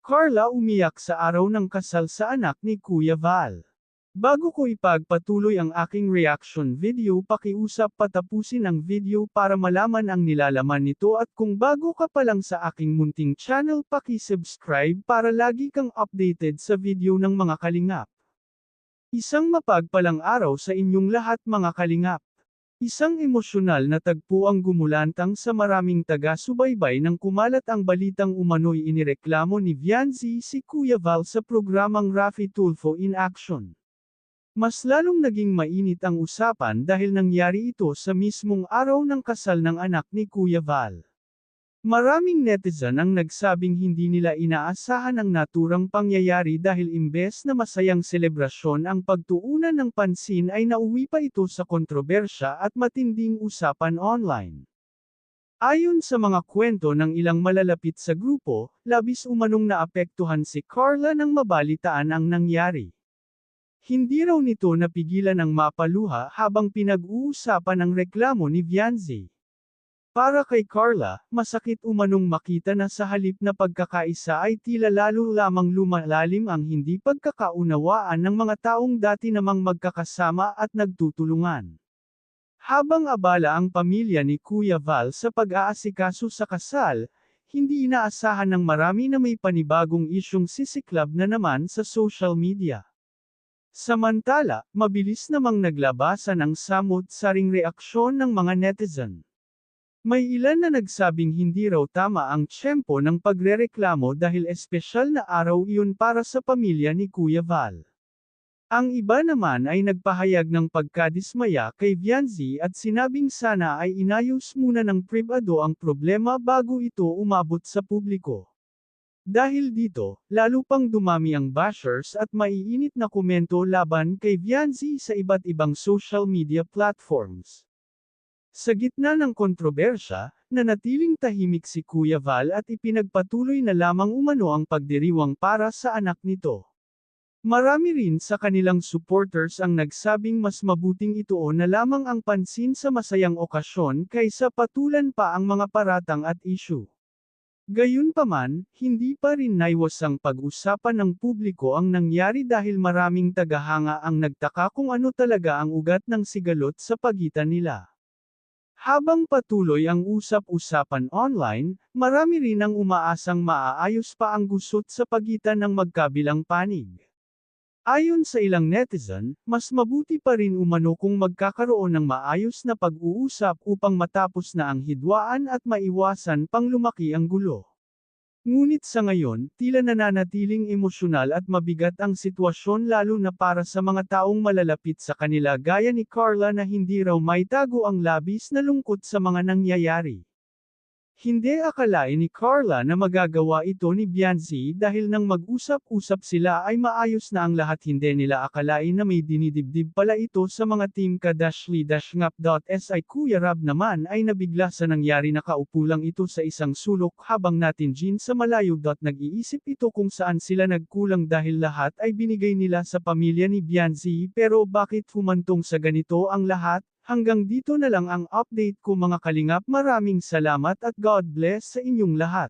Carla umiyak sa araw ng kasal sa anak ni Kuya Val. Bago ko ipagpatuloy ang aking reaction video, pakiusap patapusin ang video para malaman ang nilalaman nito at kung bago ka pa lang sa aking munting channel, paki-subscribe para lagi kang updated sa video ng mga kalingap. Isang mapagpalang araw sa inyong lahat mga kalingap. Isang emosyonal na tagpo ang gumulantang sa maraming taga-subaybay nang kumalat ang balitang umano'y inireklamo ni Vianzi si Kuya Val sa programang Raffy Tulfo in Action. Mas lalong naging mainit ang usapan dahil nangyari ito sa mismong araw ng kasal ng anak ni Kuya Val. Maraming netizen ang nagsabing hindi nila inaasahan ang naturang pangyayari dahil imbes na masayang selebrasyon ang pagtuunan ng pansin ay nauwi pa ito sa kontrobersya at matinding usapan online. Ayon sa mga kwento ng ilang malalapit sa grupo, labis umanong naapektuhan si Carla nang mabalitaan ang nangyari. Hindi raw nito napigilan ang mapaluha habang pinag-uusapan ang reklamo ni Vianzi. Para kay Carla, masakit umanong makita na sa halip na pagkakaisa ay tila lalo lamang lumalalim ang hindi pagkakaunawaan ng mga taong dati namang magkakasama at nagtutulungan. Habang abala ang pamilya ni Kuya Val sa pag-aasikaso sa kasal, hindi inaasahan ng marami na may panibagong isyong sisiklab na naman sa social media. Samantala, mabilis namang naglabasan ang samot-saring reaksyon ng mga netizen. May ilan na nagsabing hindi raw tama ang tiyempo ng pagrereklamo dahil espesyal na araw iyon para sa pamilya ni Kuya Val. Ang iba naman ay nagpahayag ng pagkadismaya kay Vianzi at sinabing sana ay inayos muna ng pribado ang problema bago ito umabot sa publiko. Dahil dito, lalo pang dumami ang bashers at maiinit na komento laban kay Vianzi sa iba't ibang social media platforms. Sa gitna ng kontrobersya, nanatiling tahimik si Kuya Val at ipinagpatuloy na lamang umano ang pagdiriwang para sa anak nito. Marami rin sa kanilang supporters ang nagsabing mas mabuting ituon na lamang ang pansin sa masayang okasyon kaysa patulan pa ang mga paratang at issue. Gayunpaman, hindi pa rin naiwasang pag-usapan ng publiko ang nangyari dahil maraming tagahanga ang nagtaka kung ano talaga ang ugat ng sigalot sa pagitan nila. Habang patuloy ang usap-usapan online, marami rin ang umaasang maaayos pa ang gusot sa pagitan ng magkabilang panig. Ayon sa ilang netizen, mas mabuti pa rin umano kung magkakaroon ng maayos na pag-uusap upang matapos na ang hidwaan at maiwasan pang lumaki ang gulo. Ngunit sa ngayon, tila nananatiling emosyonal at mabigat ang sitwasyon lalo na para sa mga taong malalapit sa kanila gaya ni Carla na hindi raw maitago ang labis na lungkot sa mga nangyayari. Hindi akalain ni Carla na magagawa ito ni Vianzi dahil nang mag-usap-usap sila ay maayos na ang lahat. Hindi nila akalain na may dinidibdib pala ito sa mga team Kadashli-ngap.si. Kuya Rab naman ay nabigla sa nangyari, nakaupo lang ito sa isang sulok habang natin Jean sa malayo. Nag-iisip ito kung saan sila nagkulang dahil lahat ay binigay nila sa pamilya ni Vianzi, pero bakit humantong sa ganito ang lahat? Hanggang dito na lang ang update ko mga kalingap. Maraming salamat at God bless sa inyong lahat.